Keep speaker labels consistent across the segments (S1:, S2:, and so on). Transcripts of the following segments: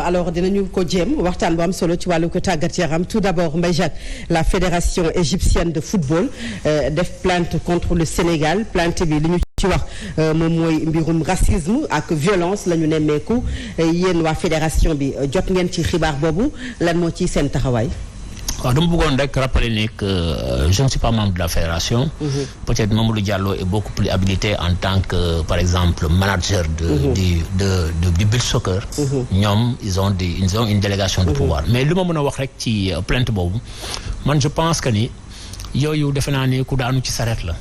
S1: Alors dinañu ko jéem waxtaan bu am solo ci wàllu ko tàggat yaram tout d'abord Mbaye Jacques la fédération égyptienne de football def plainte contre le Sénégal plainte bi li ñu ci wax moom mooy mbirum racisme ak violence la ñu nemmeeku yéen waa fédération bi jot ngeen ci xibaar boobu lan moo ci seen taxawaay.
S2: waaw dama bëggoon rek rappeler ni que je ne suis pas membre de la fédération. Peut-être Mamadou Diallo est beaucoup plus habilité en tant que par exemple manager du beach soccer. ñoom ils ont une délégation de pouvoir. mais li ma mën a wax rek ci plainte boobu man je pense que ni yooyu defe naa ni ku daanu ci saret la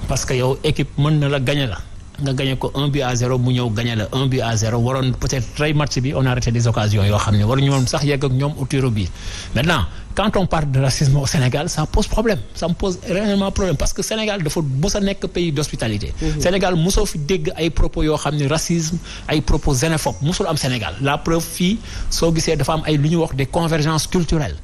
S2: parce que yow équipe mën na la gagner la. nga gagné ko 1-0 mu ñëw gagné la 1-0 waroon peut-être tey match bi on a raté des occasions yoo xam ne waruñu woon sax yegg ak ñoom au tir au but maintenant quand on parle de racisme au Sénégal ça pose problème ça me pose réellement problème parce que Sénégal dafa mos a nekk pays d'hospitalité. Sénégal mosoo fi dégg ay propos yoo xam ne racisme ay propos xénophobes mosul am Sénégal la preuve fii soo gisee dafa am ay lu ñu wax des convergences culturelles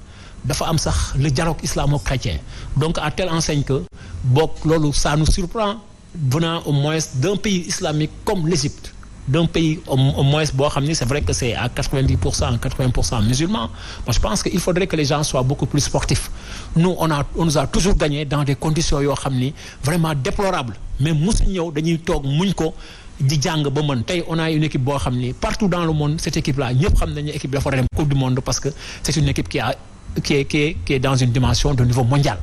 S2: dafa am sax le dialogue islamo-chrétien donc à telle enseigne que bokk loolu ça nous surprend. Venant au moins d'un pays islamique comme l'Égypte d'un pays au moins boo xam ni c'est vrai que c'est à 80% musulmans moi je pense que il faudrait que les gens soient beaucoup plus sportifs nous on nous a toujours gagné dans des conditions yoo xam ni vraiment déplorables mais musu ñëw dañuy toog muñ ko di jàng ba mën tey on a une équipe boo xam ni partout dans le monde cette équipe là ñëpp xam nañu équipe dafa dem coupe du monde parce que c'est une équipe qui est dans une dimension de niveau mondial.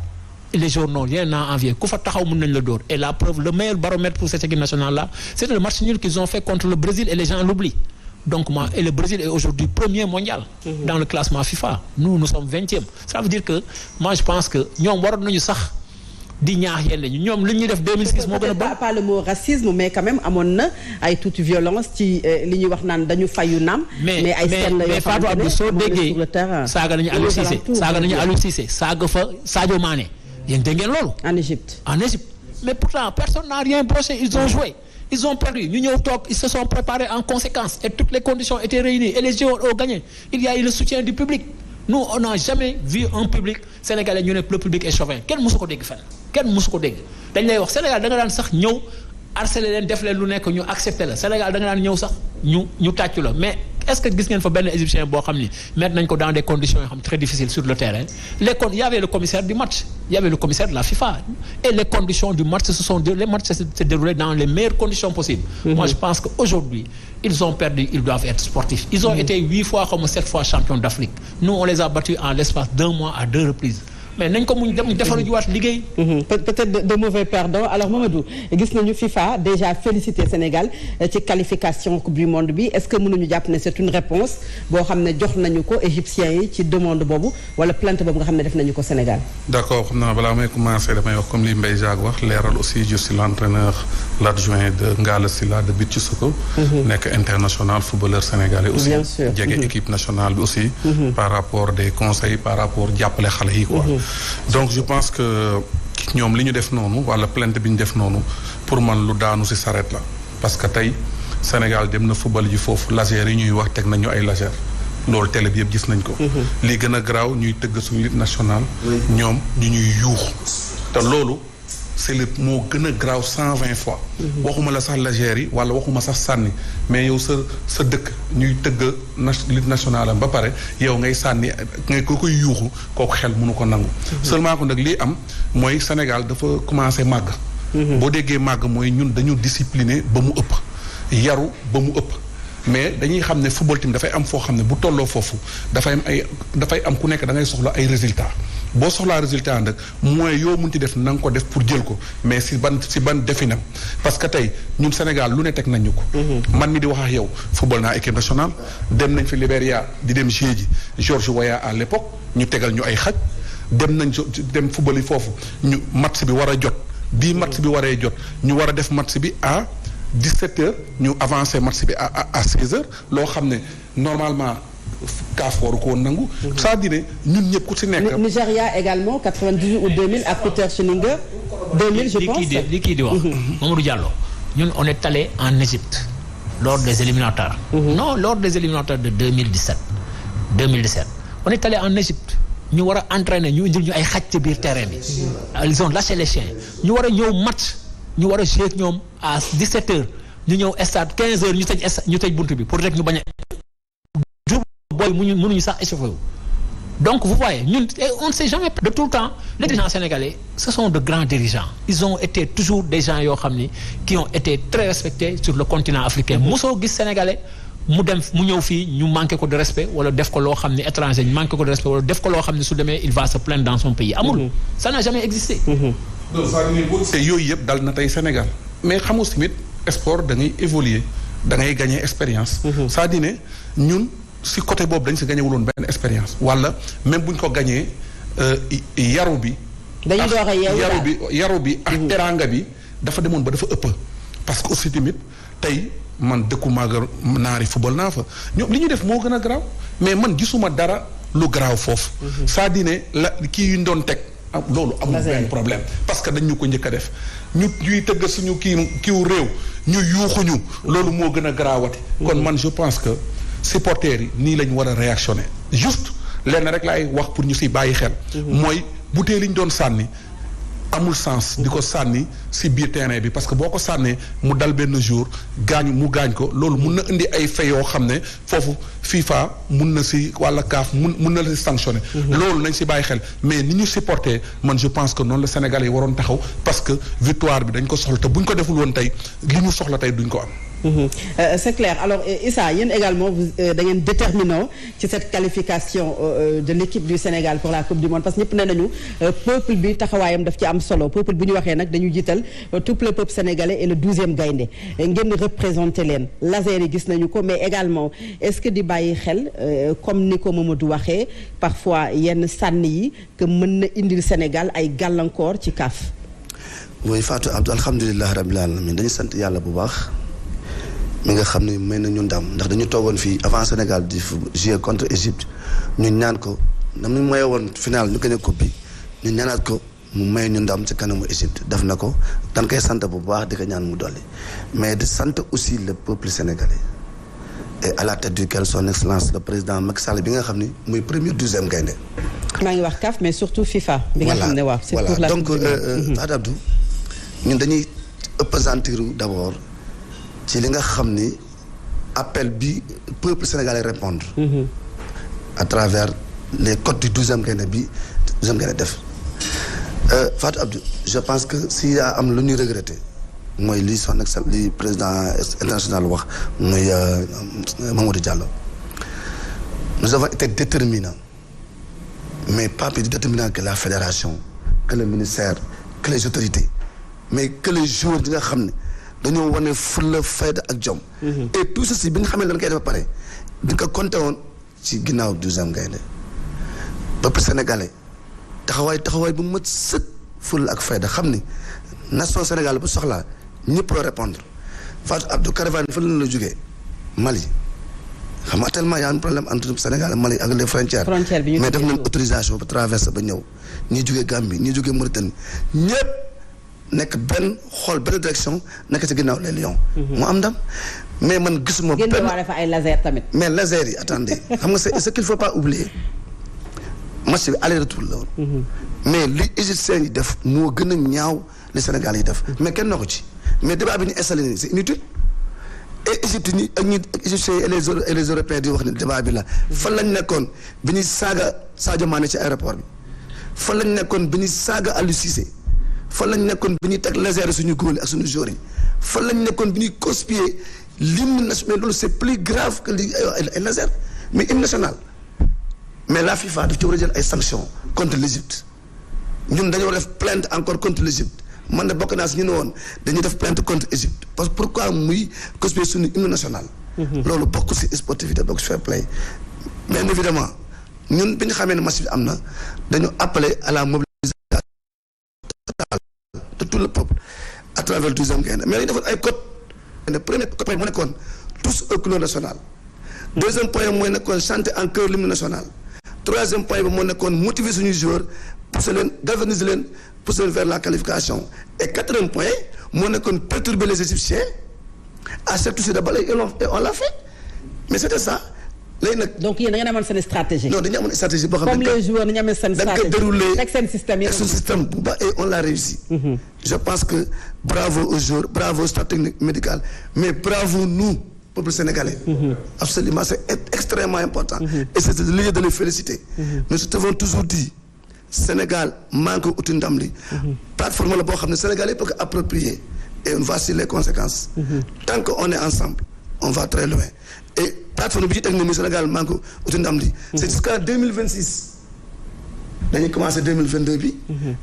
S2: Et les journaux rien à envier ku fa taxaw mën nañ la dóor et la preuve le meilleur baromètre pour cette équipe nationale là c'est le match nul qu'ils ont fait contre le Brésil et les gens l'oublient donc et le Brésil est aujourd'hui premier mondial dans le classement FIFA nous sommes 20e ça veut dire que moi je pense que ñoom waroon nañu sax di ñaax yenn ñoom li ñuy def 2006 moo gën a bon
S1: pas le mot racisme mais quand même amoon na ay toute violence ci li ñuy wax naan dañu fayu naam mais ay scènes la yoo
S2: Fatou Abdou soo déggee saaga nañu Aliou Cissé saaga fa Sadio Mané yéen dégg ngeen loolu.
S1: En Égypte.
S2: Mais pourtant personne n'a rien broché ils ont joué ils ont perdu ñu ñëw toog ils se sont préparés en conséquence et toutes les conditions étaient réunies et les joueurs ont gagné il y a eu le soutien du public nous on n'a jamais vu un public sénégalais ñu ne le public est chauvin kenn mësu ko dégg fenn kenn mësu ko dégg dañ lay wax Sénégal da nga daan sax ñëw harceler leen def leen lu nekk ñu accepter la Sénégal da nga daan ñëw sax ñu tàccu la mais est-ce que gis ngeen fa benn égyptien boo xam ni mettre nañ ko dans des conditions yoo xam très difficiles sur le terrain il y avait le commissaire du match il y avait le commissaire de la FIFA et les conditions du match les matchs se déroulaient dans les meilleures conditions possibles. Moi je pense qu'aujourd'hui ils ont perdu ils doivent être sportifs ils ont été 8 fois comme 7 fois champions d'Afrique nous on les a battus en l'espace d'1 mois à 2 reprises. mais nañ ko muñ dem defaru jiwaat liggéey.
S1: peut-être de mauvais perdants alors Mamadou gis nañu FIFA déjà félicité Sénégal ci qualification coupe du monde bi est-ce que mënuñu jàpp ne c'est une réponse boo xam ne jox nañu ko égyptiens yi ci demande boobu wala plainte boobu nga xam ne def nañu ko Sénégal.
S3: d'accord xam naa balaa may commencer damay wax comme li Mbaye Jacques wax leeral aussi je suis l'entraîneur l'adjoint de Ngala Sylla de beach soccer. nekk international footballeur sénégalais aussi.
S1: bien sûr
S3: jege équipe nationale bi aussi. par rapport des conseils par rapport jàppale xale yi quoi. donc je pense que ñoom li ñu def noonu wala plainte bi ñu def noonu pour man lu daanu ci saret la parce que tey Sénégal dem na football ji foofu laser yi ñuy wax teg nañu ay laser loolu télé bi yëpp gis nañ ko. lii gën a garaaw ñuy tëgg suñu ligue nationale. ñoom ñu ñuy yuux te loolu c'est le moo gën a garaaw 120 fois. waxuma la sax laser yi wala waxuma sax sànni mais yow sa dëkk ñuy tëgg ligue nationale am ba pare yow ngay sànni ngay ko koy yuuxu kooku xel mënu ko nangu. seulement ko nag lii am mooy Sénégal dafa commencé màgg. boo déggee màgg mooy ñun dañu discipliné ba mu ëpp yaru ba mu ëpp. mais dañuy xam ne football team dafay am foo xam ne bu tolloo foofu dafay am ku nekk da ngay soxla ay résultats boo soxlaa résultat nag mooy yoo munti def na nga ko def pour jël ko mais si ban definam parce que tey ñun Sénégal lu ne teg nañ ñu ko. man mi di wax ak yow football naa équipe nationale dem nañ fi Libéria di dem jouer ji George Weah à l'époque ñu tegal ñu ay xaj dem football yi foofu ñu match bi war a jot bii match bi waree jot ñu war a def match bi à 17h ñu avancé match bi à 16h loo xam ne normalement CAF waru ko woon nangu. c'est-à-dire ñun ñëpp ku ci nekk.
S1: Nigeria également 98 ou 2000 ak Peter Schnittger 2000 je pense.
S2: li kii di wax. Mamadou Diallo ñun on est allé en Égypte lors des éliminatoires. non lors des éliminatoires de 2017 on est allé en Égypte ñu war a entraîner ñu indil ñu ay xaj ci biir terrain bi. ils ont lâché les chiens ñu war a ñëw match ñu war a jouer ak ñoom à 17h ñu ñëw stade 15h ñu tëj buntu bi pour rek ñu bañ a booy mënuñu sax échauffé wu. Donc vous voyez ñun on ne sait jamais de tout le temps les dirigeants sénégalais ce sont de grands dirigeants ils ont été toujours des gens yoo xam ni qui ont été très respectés sur le continent africain mosoo gis sénégalais mu ñëw fii ñu manqué ko de respect wala def ko loo xam ni étranger ñu manqué ko de respect wala def ko loo xam ni su demee il va se plaindre dans son pays amul ça n'a jamais existé
S3: donc ça yooyu yëpp dal na tey Sénégal mais xam nga tamit sport da ngay évoluer da ngay gagner expérience c'est-à-dire ne ñun si côté boobu dañ si gagné wuloon benn expérience wala même buñ ko gagné yaru bi.
S1: dañuy doog a
S3: yaru bi ak teraanga bi dafa demoon ba dafa ëpp. parce que aussi tamit tey man dëkku maaga naari football naa fa ñoom li ñu def moo gën a garaaw mais man gisuma dara lu garaaw foofu. c'est-à-dire ne la kii yu ñu doon teg. loolu amul benn problème parce que dañ ñu ko njëkk a def ñuy tëgg suñu kiiw réew ñu yuuxuñu loolu moo gën a garaawati. kon man je pense que. supporters yi nii lañ war a réactionner juste lenn rek laay wax pour ñu si bàyyi xel. mooy bouteille li ñu doon sànni amul sens. di ko sànni si biir terrain bi parce que boo ko sànnee mu dal benn jour gaañ ko loolu mun na indi ay faits yoo xam ne foofu FIFA mun na si wala CAF mun na la si sanctionner. loolu nañ si bàyyi xel mais ni ñu supporter man je pense que noonu la Sénégalais yi waroon taxaw parce que victoire bi dañ ko soxla te buñ ko deful woon tey li ñu soxla tey duñ ko am.
S1: C'est clair alors Issa yéen également vous da ngeen déterminant ci cette qualification de l'équipe du Sénégal pour la Coupe du Monde parce que ñëpp nee nañu peuple bi taxawaayam daf ci am solo peuple bu ñu waxee nag dañu jiital tout le peuple sénégalais et le 12e gaynde ngeen représenté leen laser yi gis nañu ko mais également est-ce que di bàyyi xel comme ni ko Mamadou waxee parfois yenn sànni yi que mën na indil Sénégal ay gàllankoor ci CAF.
S4: mooy Fatou Abdou alhamdulilah rabbil alamin dañu sant yàlla bu baax. mi nga xam ne may nañu ndam ndax dañu toogoon fii avant Sénégal di jouer contre Égypte ñu ñaan ko nam ñu maye woon final ñu gagné coupe bi ñu ñaanaat ko mu may ñu ndam ci kanamu Égypte def na ko dañ koy sant bu baax di ko ñaan mu dolli mais di sant aussi le peuple sénégalais et à la tête duquel son excellence le président Macky Sall bi nga xam ni muy premier 12e gaynde
S1: maa ngi wax CAF mais surtout FIFA. bi nga xam ne waaw c'est pour la
S4: donc Fatou Abdou ñun dañuy appesantir d'abord ci li nga xam ni appel bi peuple sénégalais répondre à travers les codes du 12e gaynde bi 12e gaynde def Fatou Abdou je pense que s'il y a am lu ñuy regretter mooy li son excellence li président international wax muy Mamadou Diallo nous avons été déterminants mais pas plus déterminants que la fédération que le ministère que les autorités mais que les joueurs yi nga xam ne dañoo wane fulla fayda ak jom. et tout ceci bi nga xam ne dañ koy def ba pare di ko compté woon ci ginnaaw 12e gaynde peuple sénégalais taxawaay bu mat sëkk fulla ak fayda xam ni nation Sénégal bu soxlaa ñëpp la répondre Fatou Abdou caravane fa la jógee Mali xam nga tellement y a un problème entre Sénégal et Mali ak les frontières mais def nañ autorisation ba traverser ba ñëw ñii jógee Gambie ñii jógee Mauritanie ñëpp nekk benn xool benn direction nekk ci ginnaaw les lions. mu am ndam mais man gisuma. benn
S1: génn waa fa ay laser tamit.
S4: mais laser yi attendez xam nga c'est ce qu'il faut pas oublier match bi aller-retour la woon. mais li égyptiens yi def moo gën a ñaaw li Sénégal yi def. mais kenn na ko ci mais débat bi ñu installé nii c'est inutile et Égypte ñi ak ñi égyptiens yi et les européens di wax ne débat bi la. fan lañ nekkoon bi ñuy saaga Sadio Mané ci aéroport bi fan lañ nekkoon bi ñuy saaga Aliou Cissé. fan lañ nekkoon bi ñuy teg laser suñu góol ak suñu joueurs yi fan lañ nekkoon bi ñuy copier l'hymne national mais loolu c'est plus grave que li ay laser mais hymne national mais la FIFA daf ci war a jël ay sanctions contre l'Égypte ñun dañoo def plainte encore contre l'Égypte man de bokk naa si ñu ne woon dañuy def plainte contre Égypte parce que pourquoi muy copier suñu hymne national loolu bokk si sportivité bokk si fair play mais évidemment ñun bi ñu xamee ne match bi am na dañu appeler à la mobilisation de tout le peuple à travers le 12e gaynde mais dañu defoon ay code le premier point moo nekkoon tous au couleur nationale deuxième point mooy nekkoon chanter en chœur l'hymne national troisième point bi moo nekkoon motiver suñuy joueurs pousser leen galvaniser leen pousser leen vers la qualification et quatrième point moo nekkoon perturber les Égyptiens à cette touche de balle et on l'a fait mais c'était ça léegi nag.
S1: donc yéen da ngeen amoon seen stratégie.
S4: non dañu amoon stratégie boo xam ne.
S1: comme les joueurs dañu amoon seen stratégie.
S4: dañ ko déroulé
S1: teg seen système
S4: teg suñu système bu baax et on l'a réussi. je pense que bravo aux joueurs bravo au staff technique médical mais bravo nous peuple sénégalais. Absolument, c'est extrêmement important. Et c'est le lieu de les féliciter. Nous avons toujours dit Sénégal manque uti ndam li. Plateforme la boo xam ne Sénégalais peut approprier et voici les conséquences. Tant qu'on est ensemble, on va très loin. Et plateforme bi ci teg ni Sénégal manque uti ndam li. C'est jusqu'en 2026. dañuy commencé 2022 bi.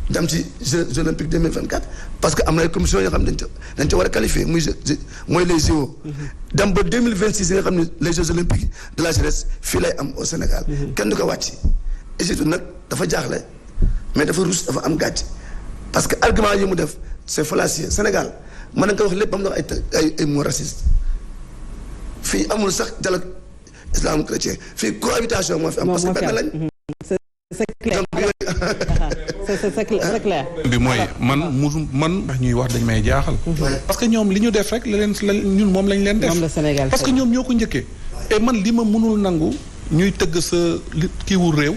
S4: dem ci Jeux olympiques 2024 parce que am na ay commission yoo xam ne dañ ca war a qualifier mooy les JO. dem ba 2026 yi nga xam ne les Jeux olympiques de la jeunesse fii lay am au Sénégal. kenn du ko wàcc. Égypte nag dafa jaaxle mais dafa rus dafa am gàcc parce que argument yi mu def c'est fallacieux Sénégal mën nañ ko wax lépp am na ay mots racistes fii amul sax dialogue islamo-chrétien fii cohabitation moo fi am. parce que benn lañ.
S1: c'est clair c'est clair.
S3: bi mooy man ñuy wax dañ may jaaxal. parce que ñoom li ñu def rek la ñun moom lañ leen def.
S1: moom la Sénégal
S3: parce que ñoom ñoo ko njëkkee. et man li ma mënul nangu ñuy tëgg sa kiiwu réew.